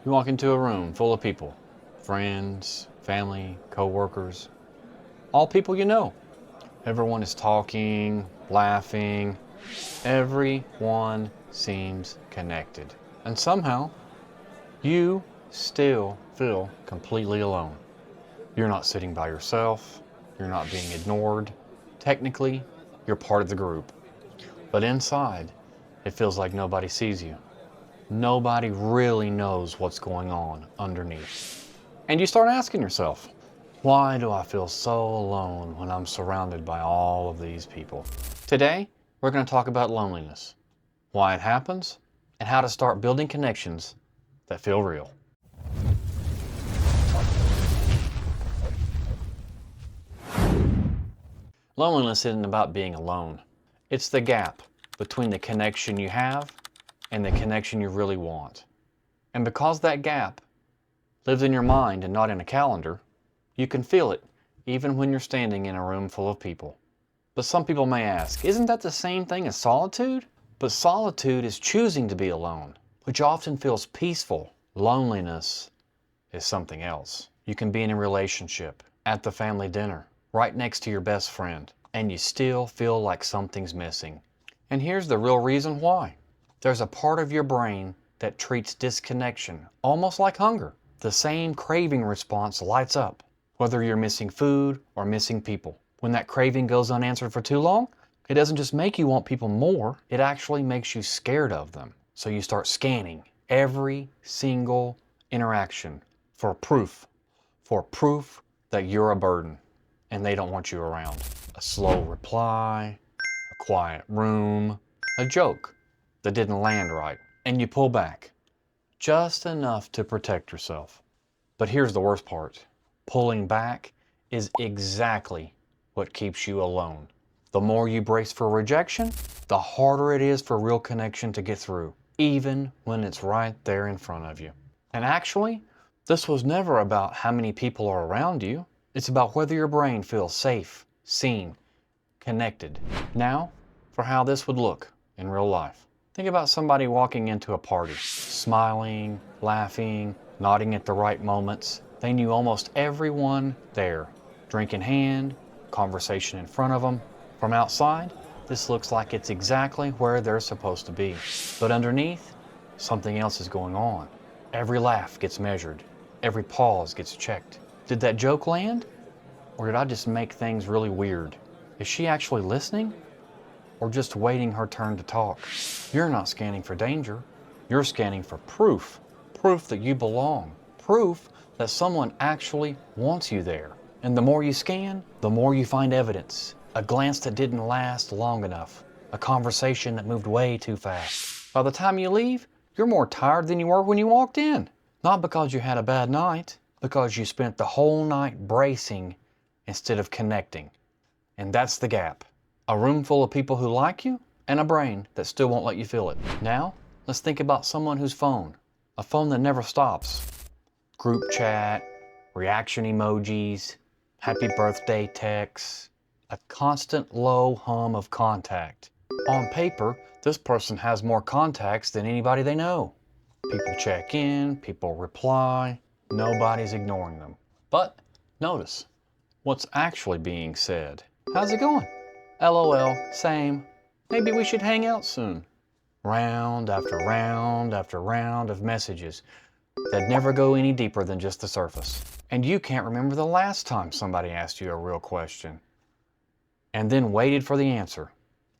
You walk into a room full of people, friends, family, coworkers, all people you know. Everyone is talking, laughing. Everyone seems connected. And somehow, you still feel completely alone. You're not sitting by yourself. You're not being ignored. Technically, you're part of the group. But inside, it feels like nobody sees you. Nobody really knows what's going on underneath. And you start asking yourself, why do I feel so alone when I'm surrounded by all of these people? Today, we're going to talk about loneliness, why it happens, and how to start building connections that feel real. Loneliness isn't about being alone. It's the gap between the connection you have and the connection you really want. And because that gap lives in your mind and not in a calendar, you can feel it even when you're standing in a room full of people. But some people may ask, isn't that the same thing as solitude? But solitude is choosing to be alone, which often feels peaceful. Loneliness is something else. You can be in a relationship, at the family dinner, right next to your best friend, and you still feel like something's missing. And here's the real reason why. There's a part of your brain that treats disconnection almost like hunger. The same craving response lights up, whether you're missing food or missing people. When that craving goes unanswered for too long, it doesn't just make you want people more, it actually makes you scared of them. So you start scanning every single interaction for proof that you're a burden and they don't want you around. A slow reply, a quiet room, a joke that didn't land right, and you pull back just enough to protect yourself. But here's the worst part. Pulling back is exactly what keeps you alone. The more you brace for rejection, the harder it is for real connection to get through, even when it's right there in front of you. And actually, this was never about how many people are around you. It's about whether your brain feels safe, seen, connected. Now, for how this would look in real life. Think about somebody walking into a party, smiling, laughing, nodding at the right moments. They knew almost everyone there. Drink in hand, conversation in front of them. From outside, this looks like it's exactly where they're supposed to be. But underneath, something else is going on. Every laugh gets measured. Every pause gets checked. Did that joke land? Or did I just make things really weird? Is she actually listening? Or just waiting her turn to talk? You're not scanning for danger. You're scanning for proof. Proof that you belong. Proof that someone actually wants you there. And the more you scan, the more you find evidence. A glance that didn't last long enough. A conversation that moved way too fast. By the time you leave, you're more tired than you were when you walked in. Not because you had a bad night, because you spent the whole night bracing instead of connecting. And that's the gap. A room full of people who like you, and a brain that still won't let you feel it. Now, let's think about someone whose phone, a phone that never stops. Group chat, reaction emojis, happy birthday texts, a constant low hum of contact. On paper, this person has more contacts than anybody they know. People check in, people reply, nobody's ignoring them. But notice what's actually being said. How's it going? LOL, same. Maybe we should hang out soon. Round after round after round of messages that never go any deeper than just the surface. And you can't remember the last time somebody asked you a real question and then waited for the answer.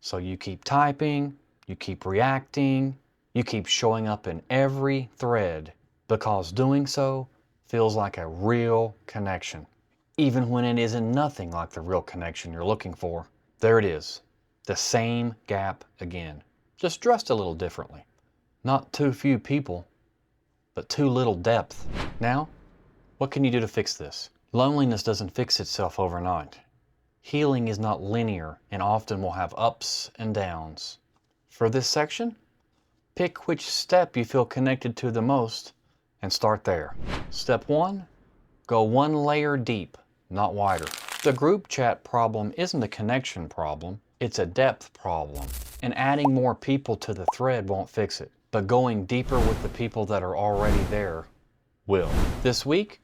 So you keep typing, you keep reacting, you keep showing up in every thread because doing so feels like a real connection, even when it isn't nothing like the real connection you're looking for. There it is, the same gap again, just dressed a little differently. Not too few people, but too little depth. Now, what can you do to fix this? Loneliness doesn't fix itself overnight. Healing is not linear and often will have ups and downs. For this section, pick which step you feel connected to the most and start there. Step 1, go one layer deep, not wider. The group chat problem isn't a connection problem, it's a depth problem. And adding more people to the thread won't fix it. But going deeper with the people that are already there will. This week,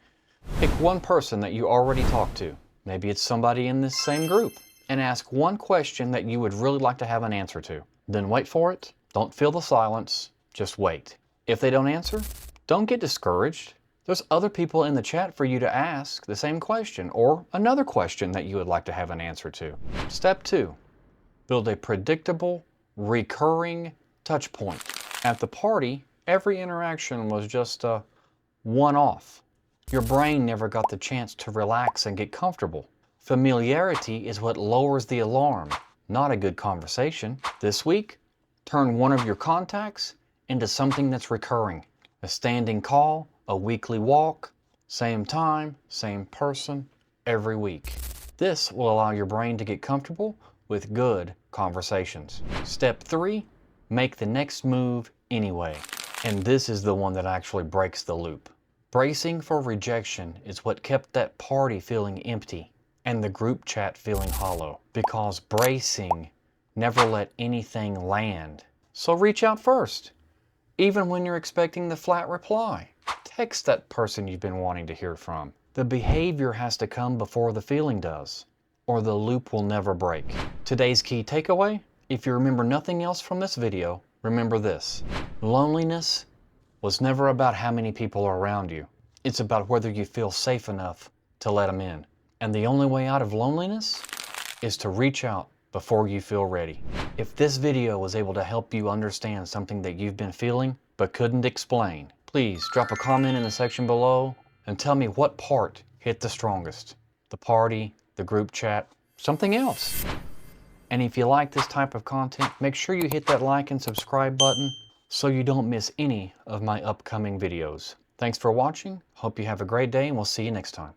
pick one person that you already talked to. Maybe it's somebody in this same group, and ask one question that you would really like to have an answer to. Then wait for it. Don't feel the silence. Just wait. If they don't answer, don't get discouraged. There's other people in the chat for you to ask the same question or another question that you would like to have an answer to. Step 2. Build a predictable, recurring touch point. At the party, every interaction was just a one-off. Your brain never got the chance to relax and get comfortable. Familiarity is what lowers the alarm, not a good conversation. This week, turn one of your contacts into something that's recurring. A standing call, a weekly walk, same time, same person, every week. This will allow your brain to get comfortable with good conversations. Step 3, make the next move anyway. And this is the one that actually breaks the loop. Bracing for rejection is what kept that party feeling empty and the group chat feeling hollow, because bracing never let anything land. So reach out first, even when you're expecting the flat reply. Text that person you've been wanting to hear from. The behavior has to come before the feeling does, or the loop will never break. Today's key takeaway: if you remember nothing else from this video, remember this. Loneliness was never about how many people are around you. It's about whether you feel safe enough to let them in. And the only way out of loneliness is to reach out before you feel ready. If this video was able to help you understand something that you've been feeling but couldn't explain, please drop a comment in the section below and tell me what part hit the strongest. The party, the group chat, something else. And if you like this type of content, make sure you hit that like and subscribe button so you don't miss any of my upcoming videos. Thanks for watching. Hope you have a great day, and we'll see you next time.